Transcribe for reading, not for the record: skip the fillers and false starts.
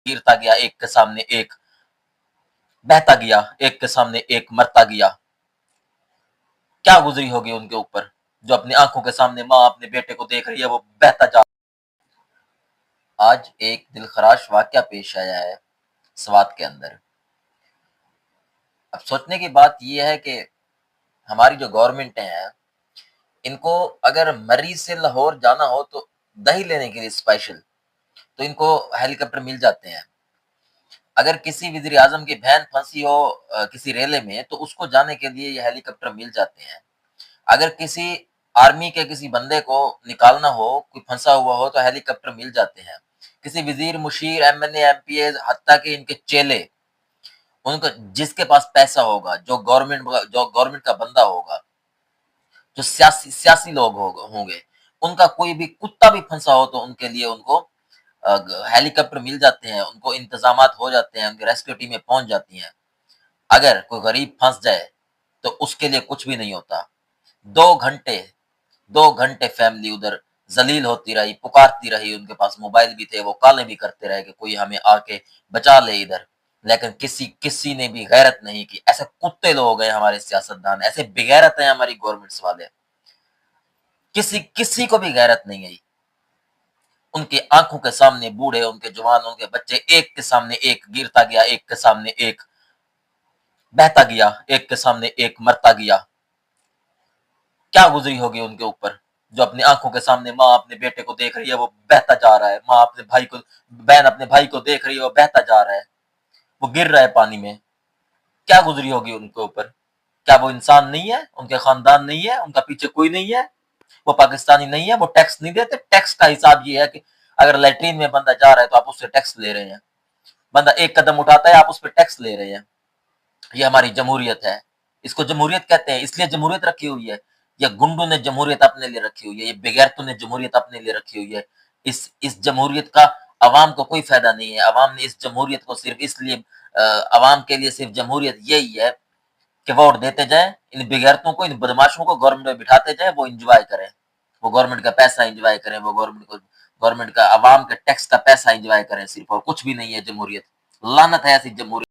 گرتا گیا ایک کے سامنے ایک، بہتا گیا ایک کے سامنے ایک، مرتا گیا۔ کیا گزری ہوگی ان کے اوپر جو اپنی آنکھوں کے سامنے ماں اپنے بیٹے کو دیکھ رہی ہے وہ بہتا جا۔ آج ایک دلخراش واقعہ پیش آیا ہے سوات کے اندر۔ اب سوچنے کی بات یہ ہے کہ ہماری جو گورنمنٹ ہیں ان کو اگر مری سے لاہور جانا ہو تو دہی لینے کے لیے اسپیشل تو ان کو ہیلی کاپٹر مل جاتے ہیں۔ اگر کسی وزیر اعظم کی بہن پھنسی ہو کسی ریلے میں تو اس کو جانے کے لیے یہ ہیلی کاپٹر مل جاتے ہیں۔ اگر کسی آرمی کے کسی بندے کو نکالنا ہو، کوئی پھنسا ہوا ہو تو ہیلی کاپٹر مل جاتے ہیں۔ کسی وزیر، مشیر، ایم این اے، ایم پی اے، حتیٰ کہ ان کے چیلے، ان کو جس کے پاس پیسہ ہوگا، جو گورنمنٹ کا بندہ ہوگا، جو سیاسی لوگ ہوں گے، ان کا کوئی بھی کتا بھی پھنسا ہو تو ان کے لیے ان کو ہیلی کاپٹر مل جاتے ہیں، ان کو انتظامات ہو جاتے ہیں، ان کی ریسکیو ٹیمیں پہنچ جاتی ہیں۔ اگر کوئی غریب پھنس جائے تو اس کے لیے کچھ بھی نہیں ہوتا۔ 2 گھنٹے فیملی ادھر ذلیل ہوتی رہی، پکارتی رہی، ان کے پاس موبائل بھی تھے، وہ کالیں بھی کرتے رہے کہ کوئی ہمیں آ کے بچا لے ادھر، لیکن کسی نے بھی غیرت نہیں کی۔ ایسے کتے لوگ ہیں ہمارے سیاستدان، ایسے بغیرت ہیں ہماری گورنمنٹس والے، کسی کو بھی غیرت نہیں ہے۔ ان کی آنکھوں کے سامنے بوڑھے، ان کے جوان، ان کے بچے ایک کے سامنے ایک، گرتا گیا ایک کے سامنے ایک، بہتا گیا ایک کے سامنے ایک، مرتا گیا۔ کیا گزری ہوگی ان کے اوپر جو اپنی آنکھوں کے سامنے ماں اپنے بیٹے کو دیکھ رہی ہے وہ بہتا جا رہا ہے، ماں اپنے بھائی کو، بہن اپنے بھائی کو دیکھ رہی ہے وہ بہتا جا رہا ہے، وہ گر رہا ہے پانی میں۔ کیا گزری ہوگی ان کے اوپر؟ کیا وہ انسان نہیں ہے؟ ان کے خاندان نہیں ہے؟ ان کا پیچھے کوئی نہیں ہے؟ وہ پاکستانی نہیں ہے؟ وہ ٹیکس نہیں دیتے؟ ٹیکس کا حساب یہ ہے کہ اگر لیٹرین میں بندہ جا رہا ہے تو آپ اس سے ٹیکس لے رہے ہیں، بندہ ایک قدم اٹھاتا ہے آپ اس پہ ٹیکس لے رہے ہیں۔ یہ ہماری جمہوریت ہے، اس کو جمہوریت کہتے ہیں، اس لیے جمہوریت رکھی ہوئی ہے۔ یا گنڈوں نے جمہوریت اپنے لیے رکھی ہوئی ہے، یہ بغیرتوں نے جمہوریت اپنے لیے رکھی ہوئی ہے۔ اس جمہوریت کا عوام کو کوئی فائدہ نہیں ہے۔ عوام نے اس جمہوریت کو صرف اس لیے عوام کے لیے صرف جمہوریت یہی ہے کہ ووٹ دیتے جائیں، ان بغیرتوں کو، ان بدماشوں کو گورنمنٹ میں بٹھاتے جائیں، وہ انجوائے کریں، وہ گورنمنٹ کا پیسہ انجوائے کریں، وہ گورنمنٹ کا عوام کے ٹیکس کا پیسہ انجوائے کریں صرف، اور کچھ بھی نہیں ہے جمہوریت۔ لعنت ہے ایسی جمہوریت۔